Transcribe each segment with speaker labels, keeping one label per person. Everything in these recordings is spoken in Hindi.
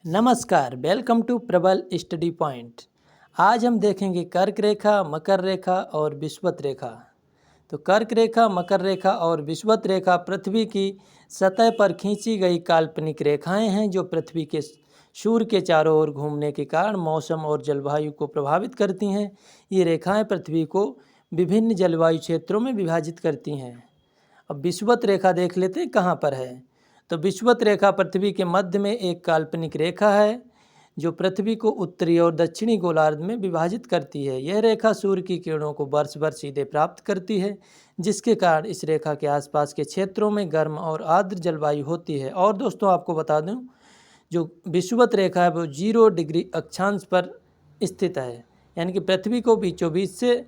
Speaker 1: नमस्कार, वेलकम टू प्रबल स्टडी पॉइंट। आज हम देखेंगे कर्क रेखा, मकर रेखा और विषुवत रेखा। तो कर्क रेखा, मकर रेखा और विषुवत रेखा पृथ्वी की सतह पर खींची गई काल्पनिक रेखाएं हैं जो पृथ्वी के सूर्य के चारों ओर घूमने के कारण मौसम और जलवायु को प्रभावित करती हैं। ये रेखाएं पृथ्वी को विभिन्न जलवायु क्षेत्रों में विभाजित करती हैं। अब विषुवत रेखा देख लेते हैं कहाँ पर है। तो विषुवत रेखा पृथ्वी के मध्य में एक काल्पनिक रेखा है जो पृथ्वी को उत्तरी और दक्षिणी गोलार्ध में विभाजित करती है। यह रेखा सूर्य की किरणों को वर्ष भर सीधे प्राप्त करती है, जिसके कारण इस रेखा के आसपास के क्षेत्रों में गर्म और आर्द्र जलवायु होती है। और दोस्तों आपको बता दूं, जो विषुवत रेखा है वो 0 डिग्री अक्षांश पर स्थित है, यानी कि पृथ्वी को बीचों बीच से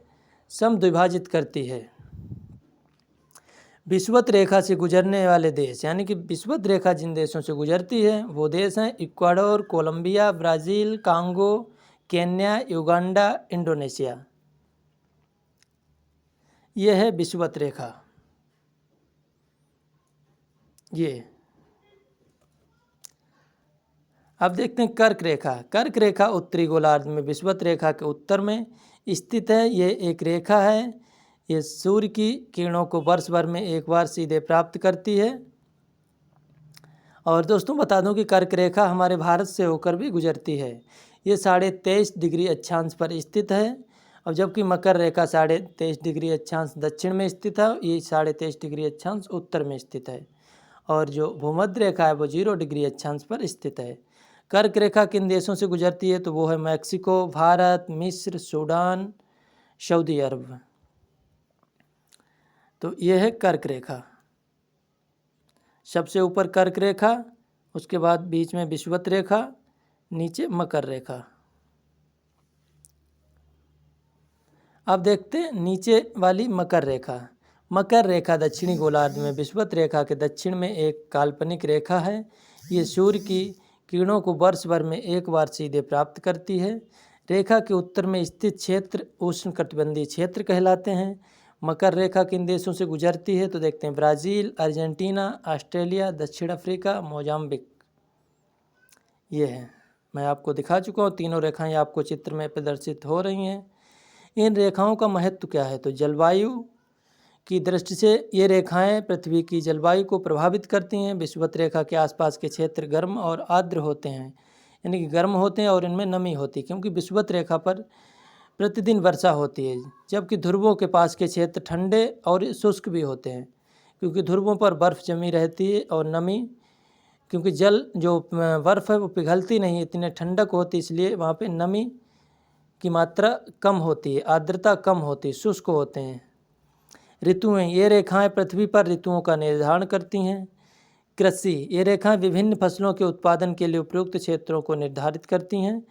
Speaker 1: समद्विभाजित करती है। विषुवत रेखा से गुजरने वाले देश, यानी कि विषुवत रेखा जिन देशों से गुजरती है वो देश हैं Ecuador, Colombia, Brazil, Congo, Kenya, Uganda, Indonesia. ये है विषुवत रेखा। ये अब देखते हैं कर्क रेखा। कर्क रेखा उत्तरी गोलार्ध में विषुवत रेखा के उत्तर में स्थित है। ये एक रेखा है। ये सूर्य की किरणों को वर्ष भर में एक बार सीधे प्राप्त करती है। और दोस्तों बता दूं कि कर्क रेखा हमारे भारत से होकर भी गुजरती है। ये 23.5 डिग्री अक्षांश पर स्थित है, और जबकि मकर रेखा 23.5 डिग्री अक्षांश दक्षिण में स्थित है। ये 23.5 डिग्री अक्षांश उत्तर में स्थित है। और जो भूमध्य रेखा है वो 0 डिग्री अक्षांश पर स्थित है। कर्क रेखा किन देशों से गुजरती है? तो वो है मैक्सिको, भारत, मिस्र, सूडान, सऊदी अरब। तो यह है कर्क रेखा। सबसे ऊपर कर्क रेखा, उसके बाद बीच में विषुवत रेखा, नीचे मकर रेखा। अब देखते हैं नीचे वाली मकर रेखा। मकर रेखा दक्षिणी गोलार्ध में विषुवत रेखा के दक्षिण में एक काल्पनिक रेखा है। ये सूर्य की किरणों को वर्ष भर में एक बार सीधे प्राप्त करती है। रेखा के उत्तर में स्थित क्षेत्र उष्णकटिबंधीय क्षेत्र कहलाते हैं। मकर रेखा किन देशों से गुजरती है? तो देखते हैं ब्राज़ील, अर्जेंटीना, ऑस्ट्रेलिया, दक्षिण अफ्रीका, मोजाम्बिक। ये है, मैं आपको दिखा चुका हूँ। तीनों रेखाएं आपको चित्र में प्रदर्शित हो रही हैं। इन रेखाओं का महत्व क्या है? तो जलवायु की दृष्टि से ये रेखाएं पृथ्वी की जलवायु को प्रभावित करती हैं। विषुवत रेखा के आसपास के क्षेत्र गर्म और आर्द्र होते हैं, यानी कि गर्म होते हैं और इनमें नमी होती है, क्योंकि विषुवत रेखा पर प्रतिदिन वर्षा होती है। जबकि ध्रुवों के पास के क्षेत्र ठंडे और शुष्क भी होते हैं, क्योंकि ध्रुवों पर बर्फ़ जमी रहती है और नमी, क्योंकि जल जो बर्फ़ है वो पिघलती नहीं, इतने ठंडक होती, इसलिए वहाँ पे नमी की मात्रा कम होती है, आर्द्रता कम होती है, शुष्क होते हैं। ऋतुएं, ये रेखाएं पृथ्वी पर ऋतुओं का निर्धारण करती हैं। कृषि, ये रेखाएं विभिन्न फसलों के उत्पादन के लिए उपयुक्त क्षेत्रों को निर्धारित करती हैं।